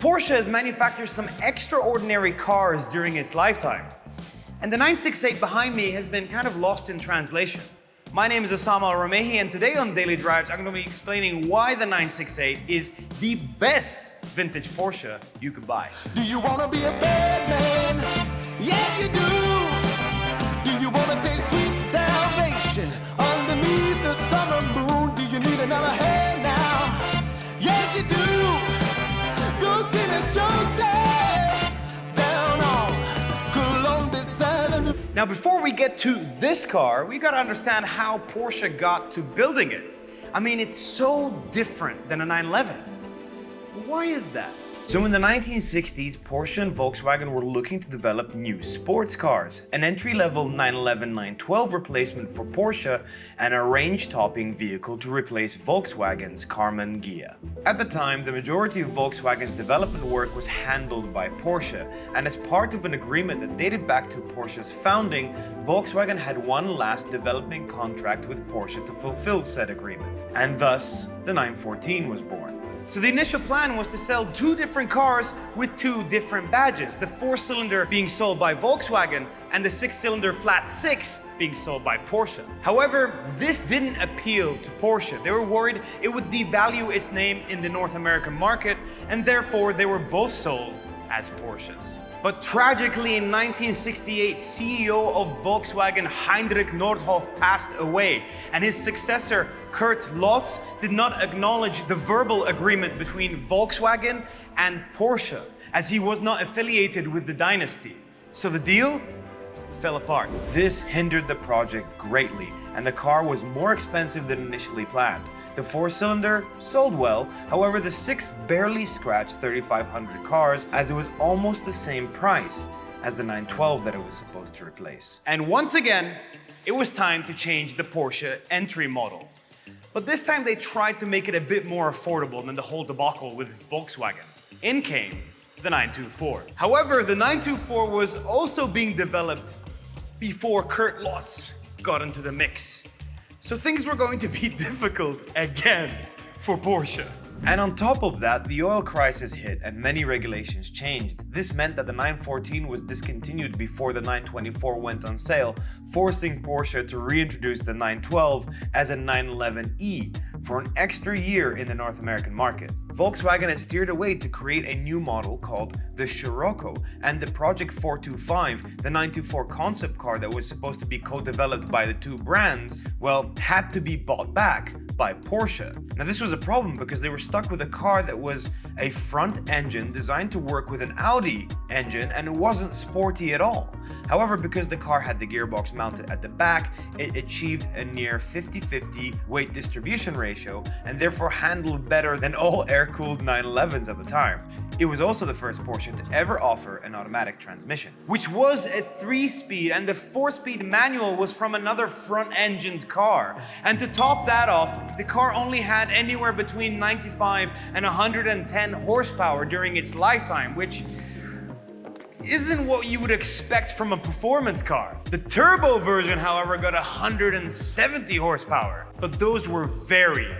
Porsche has manufactured some extraordinary cars during its lifetime. And the 968 behind me has been kind of lost in translation. My name is Osama Al-Ramehi, and today on Daily Drives, I'm going to be explaining why the 968 is the best vintage Porsche you could buy. Do you want to be a bad man? Yes, you do. Do you want to taste sweet salvation underneath the summer moon? Do you need another hand now? Yes, you do. Go see Miss Joseph down on Columbus Avenue. Now, before we get to this car, we got to understand how Porsche got to building it. I mean, it's so different than a 911. Why is that? So in the 1960s, Porsche and Volkswagen were looking to develop new sports cars, an entry-level 911-912 replacement for Porsche, and a range-topping vehicle to replace Volkswagen's Karmann Ghia. At the time, the majority of Volkswagen's development work was handled by Porsche, and as part of an agreement that dated back to Porsche's founding, Volkswagen had one last development contract with Porsche to fulfill said agreement, and thus the 914 was born. So the initial plan was to sell two different cars with two different badges, the 4-cylinder being sold by Volkswagen and the 6-cylinder flat 6 being sold by Porsche. However, this didn't appeal to Porsche. They were worried it would devalue its name in the North American market, and therefore they were both sold as Porsches. But tragically, in 1968, CEO of Volkswagen Heinrich Nordhoff passed away, and his successor, Kurt Lotz, did not acknowledge the verbal agreement between Volkswagen and Porsche, as he was not affiliated with the dynasty. So the deal fell apart. This hindered the project greatly, and the car was more expensive than initially planned. The 4-cylinder sold well, however the 6 barely scratched 3,500 cars, as it was almost the same price as the 912 that it was supposed to replace. And once again, it was time to change the Porsche entry model. But this time they tried to make it a bit more affordable than the whole debacle with Volkswagen. In came the 924. However, the 924 was also being developed before Kurt Lotz got into the mix. So things were going to be difficult again for Porsche. And on top of that, the oil crisis hit and many regulations changed. This meant that the 914 was discontinued before the 924 went on sale, forcing Porsche to reintroduce the 912 as a 911E for an extra year in the North American market. Volkswagen had steered away to create a new model called the Scirocco, and the Project 425, the 924 concept car that was supposed to be co-developed by the two brands, well, had to be bought back by Porsche. Now this was a problem because they were stuck with a car that was a front engine designed to work with an Audi engine, and it wasn't sporty at all. However, because the car had the gearbox mounted at the back, it achieved a near 50-50 weight distribution ratio and therefore handled better than all air-cooled 911s at the time. It was also the first Porsche to ever offer an automatic transmission, which was a 3-speed, and the 4-speed manual was from another front-engined car. And to top that off, the car only had anywhere between 95 and 110 horsepower during its lifetime, which isn't what you would expect from a performance car. The turbo version, however, got 170 horsepower, but those were very,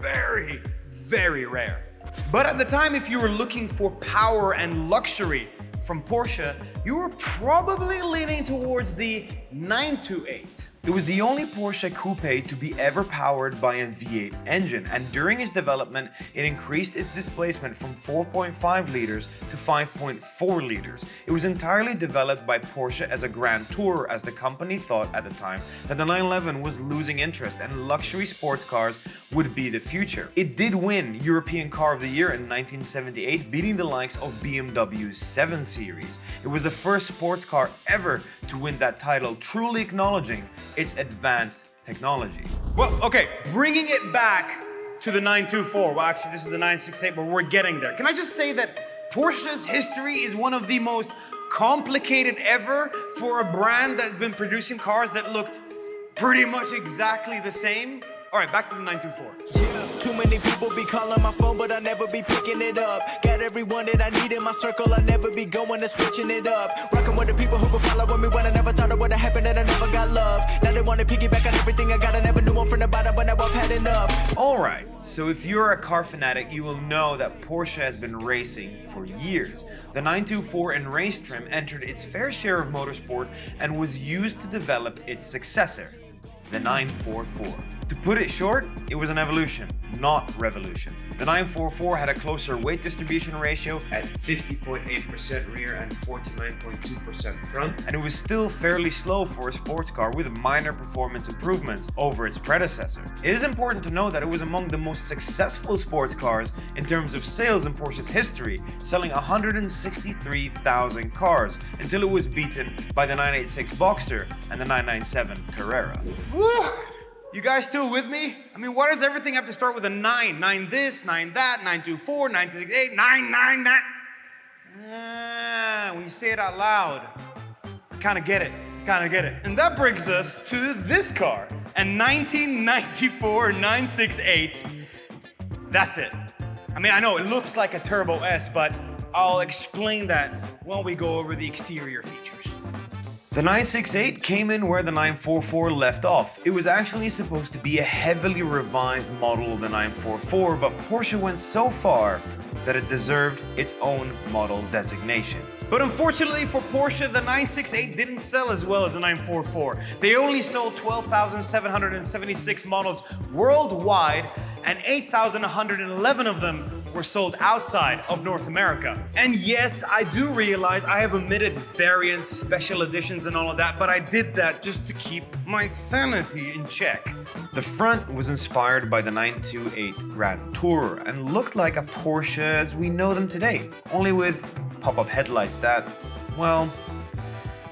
very, very rare. But at the time, if you were looking for power and luxury from Porsche, you were probably leaning towards the 928. It was the only Porsche coupe to be ever powered by a V8 engine, and during its development, it increased its displacement from 4.5 liters to 5.4 liters. It was entirely developed by Porsche as a grand tour, as the company thought at the time that the 911 was losing interest and luxury sports cars would be the future. It did win European Car of the Year in 1978, beating the likes of BMW's 7 Series. It was the first sports car ever to win that title, truly acknowledging its advanced technology. Well, okay, bringing it back to the 924. Well, actually, this is the 968, but we're getting there. Can I just say that Porsche's history is one of the most complicated ever for a brand that's been producing cars that looked pretty much exactly the same? All right, back to the 924. Yeah, too many people be calling my phone, but I never be picking it up. Got everyone that I need in my circle, I never be going and switching it up. Rocking with the people who been following me when I never thought it would've happened and I never got love. Now they want to piggyback on everything I got, I never knew them from the bottom, but now I've had enough. All right, So if you're a car fanatic, you will know that Porsche has been racing for years. The 924 in race trim entered its fair share of motorsport and was used to develop its successor, the 944. To put it short, it was an evolution, not revolution. The 944 had a closer weight distribution ratio at 50.8% rear and 49.2% front, and it was still fairly slow for a sports car with minor performance improvements over its predecessor. It is important to know that it was among the most successful sports cars in terms of sales in Porsche's history, selling 163,000 cars until it was beaten by the 986 Boxster and the 997 Carrera. Woo! You guys still with me? I mean, why does everything have to start with a 9? 9 this, 9 that, 924, 968, 999? When you say it out loud, kind of get it. And that brings us to this car, a 1994 968. That's it. I mean, I know it looks like a Turbo S, but I'll explain that when we go over the exterior features. The 968 came in where the 944 left off. It was actually supposed to be a heavily revised model of the 944, but Porsche went so far that it deserved its own model designation. But unfortunately for Porsche, the 968 didn't sell as well as the 944. They only sold 12,776 models worldwide, and 8,111 of them were sold outside of North America. And yes, I do realize I have omitted variants, special editions, and all of that, but I did that just to keep my sanity in check. The front was inspired by the 928 Grand Tourer and looked like a Porsche as we know them today, only with pop-up headlights that, well,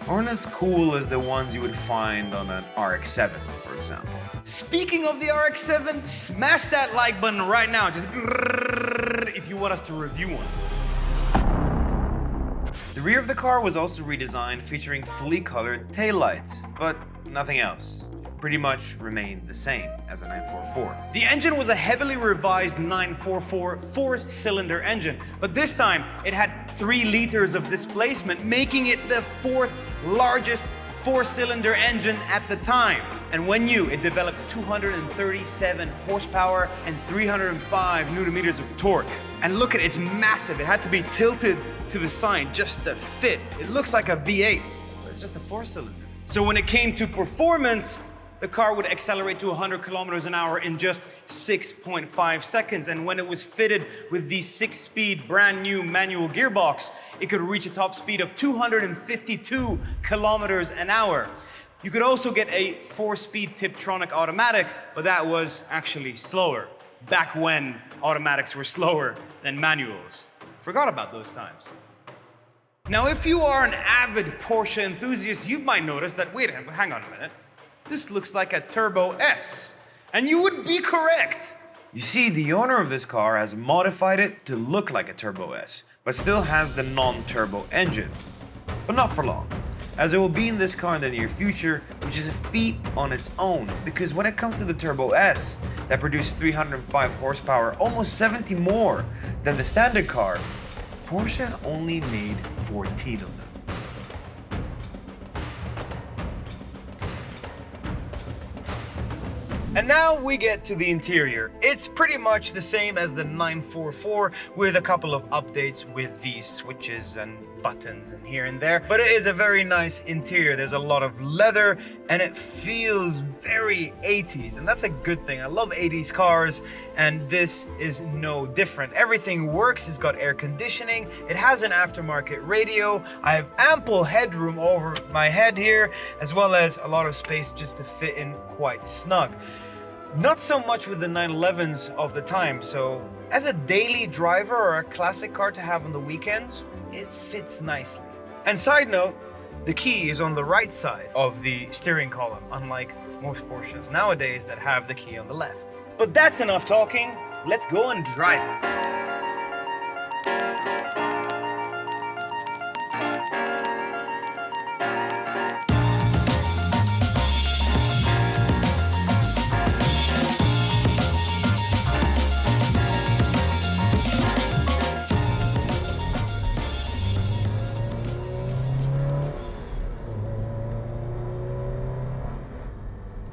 aren't as cool as the ones you would find on an RX-7, for example. Speaking of the RX-7, smash that like button right now, just if you want us to review one. The rear of the car was also redesigned, featuring fully colored taillights, but nothing else. Pretty much remained the same as a 944. The engine was a heavily revised 944 four-cylinder engine, but this time it had 3 liters of displacement, making it the 4th largest four-cylinder engine at the time. And when new, it developed 237 horsepower and 305 newton meters of torque. And look at it, it's massive. It had to be tilted to the side just to fit. It looks like a V8, but it's just a 4-cylinder. So when it came to performance, the car would accelerate to 100 kilometers an hour in just 6.5 seconds. And when it was fitted with the 6-speed brand new manual gearbox, it could reach a top speed of 252 kilometers an hour. You could also get a 4-speed Tiptronic automatic, but that was actually slower, back when automatics were slower than manuals. Forgot about those times. Now, if you are an avid Porsche enthusiast, you might notice that, wait, hang on a minute. This looks like a Turbo S. And you would be correct. You see, the owner of this car has modified it to look like a Turbo S, but still has the non-turbo engine. But not for long, as it will be in this car in the near future, which is a feat on its own, because when it comes to the Turbo S, that produced 305 horsepower, almost 70 more than the standard car, Porsche only made 14 of them. And now we get to the interior. It's pretty much the same as the 944 with a couple of updates with these switches and buttons and here and there. But it is a very nice interior. There's a lot of leather and it feels very 80s, and that's a good thing. I love 80s cars and this is no different. Everything works. It's got air conditioning. It has an aftermarket radio. I have ample headroom over my head here, as well as a lot of space just to fit in quite snug. Not so much with the 911s of the time, so as a daily driver or a classic car to have on the weekends, it fits nicely. And side note, the key is on the right side of the steering column, unlike most Porsches nowadays that have the key on the left. But that's enough talking, let's go and drive it.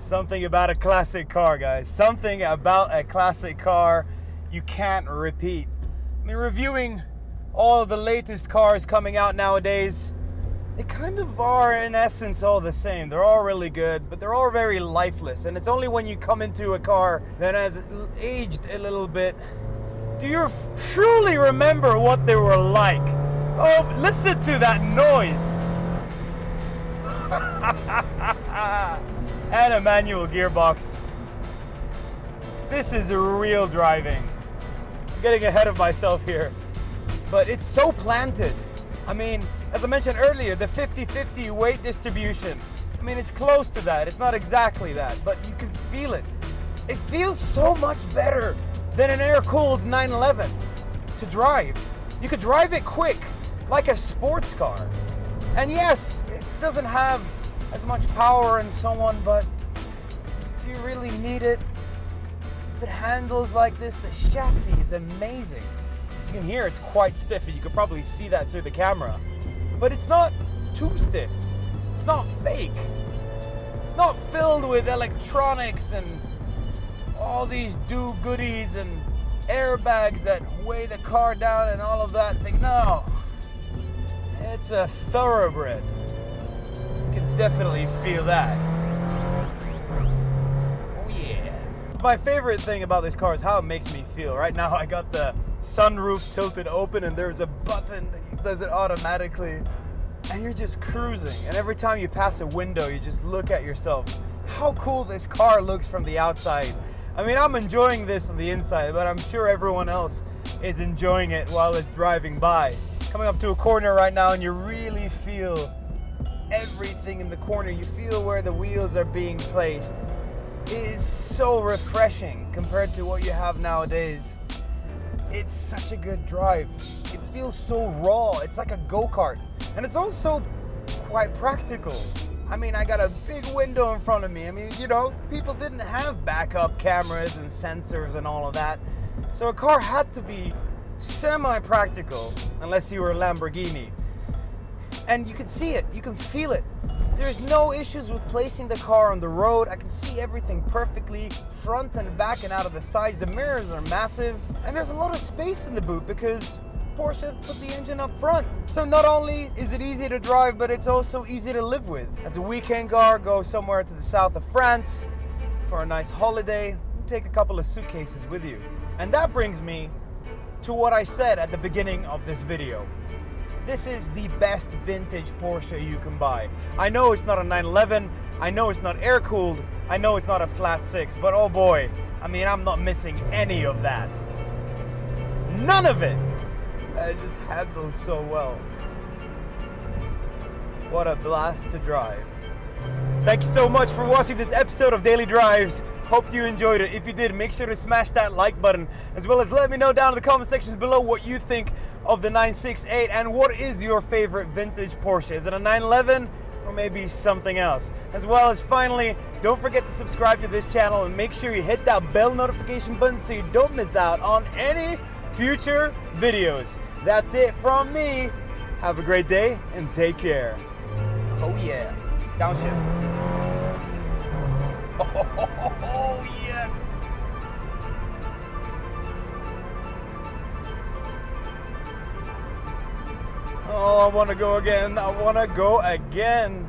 Something about a classic car, guys. Something about a classic car you can't repeat. I mean, reviewing all of the latest cars coming out nowadays, they kind of are in essence all the same. They're all really good, but they're all very lifeless. And it's only when you come into a car that has aged a little bit do you truly remember what they were like. Oh, listen to that noise. And a manual gearbox. This is real driving. I'm getting ahead of myself here, but it's so planted. I mean, as I mentioned earlier, the 50-50 weight distribution. I mean, it's close to that. It's not exactly that, but you can feel it. It feels so much better than an air-cooled 911 to drive. You could drive it quick, like a sports car. And yes, it doesn't have as much power and so on, but do you really need it? If it handles like this, the chassis is amazing. As you can hear, it's quite stiff, and you could probably see that through the camera. But it's not too stiff. It's not fake. It's not filled with electronics and all these do-goodies and airbags that weigh the car down and all of that thing. No. It's a thoroughbred. You can definitely feel that. Oh yeah. My favorite thing about this car is how it makes me feel. Right now I got the sunroof tilted open and there's a button that does it automatically. And you're just cruising. And every time you pass a window, you just look at yourself. How cool this car looks from the outside. I mean, I'm enjoying this on the inside, but I'm sure everyone else is enjoying it while it's driving by. Coming up to a corner right now and you really feel everything in the corner. You feel where the wheels are being placed. It is so refreshing compared to what you have nowadays. It's such a good drive. It feels so raw. It's like a go-kart. And it's also quite practical. I mean, I got a big window in front of me. I mean, you know, people didn't have backup cameras and sensors and all of that. So a car had to be semi-practical, unless you were a Lamborghini. And you can see it, you can feel it. There's no issues with placing the car on the road. I can see everything perfectly, front and back and out of the sides. The mirrors are massive, and there's a lot of space in the boot because Porsche put the engine up front. So not only is it easy to drive, but it's also easy to live with. As a weekend car, go somewhere to the south of France for a nice holiday, take a couple of suitcases with you. And that brings me to what I said at the beginning of this video. This is the best vintage Porsche you can buy. I know it's not a 911, I know it's not air-cooled, I know it's not a flat six, but oh boy, I mean, I'm not missing any of that. None of it! It just handles so well. What a blast to drive. Thank you so much for watching this episode of Daily Drives. Hope you enjoyed it. If you did, make sure to smash that like button, as well as let me know down in the comment sections below what you think of the 968 and what is your favorite vintage Porsche. Is it a 911 or maybe something else? As well as finally, don't forget to subscribe to this channel and make sure you hit that bell notification button so you don't miss out on any future videos. That's it from me. Have a great day and take care. Oh yeah. Downshift. Oh yes. Oh, I want to go again. I want to go again.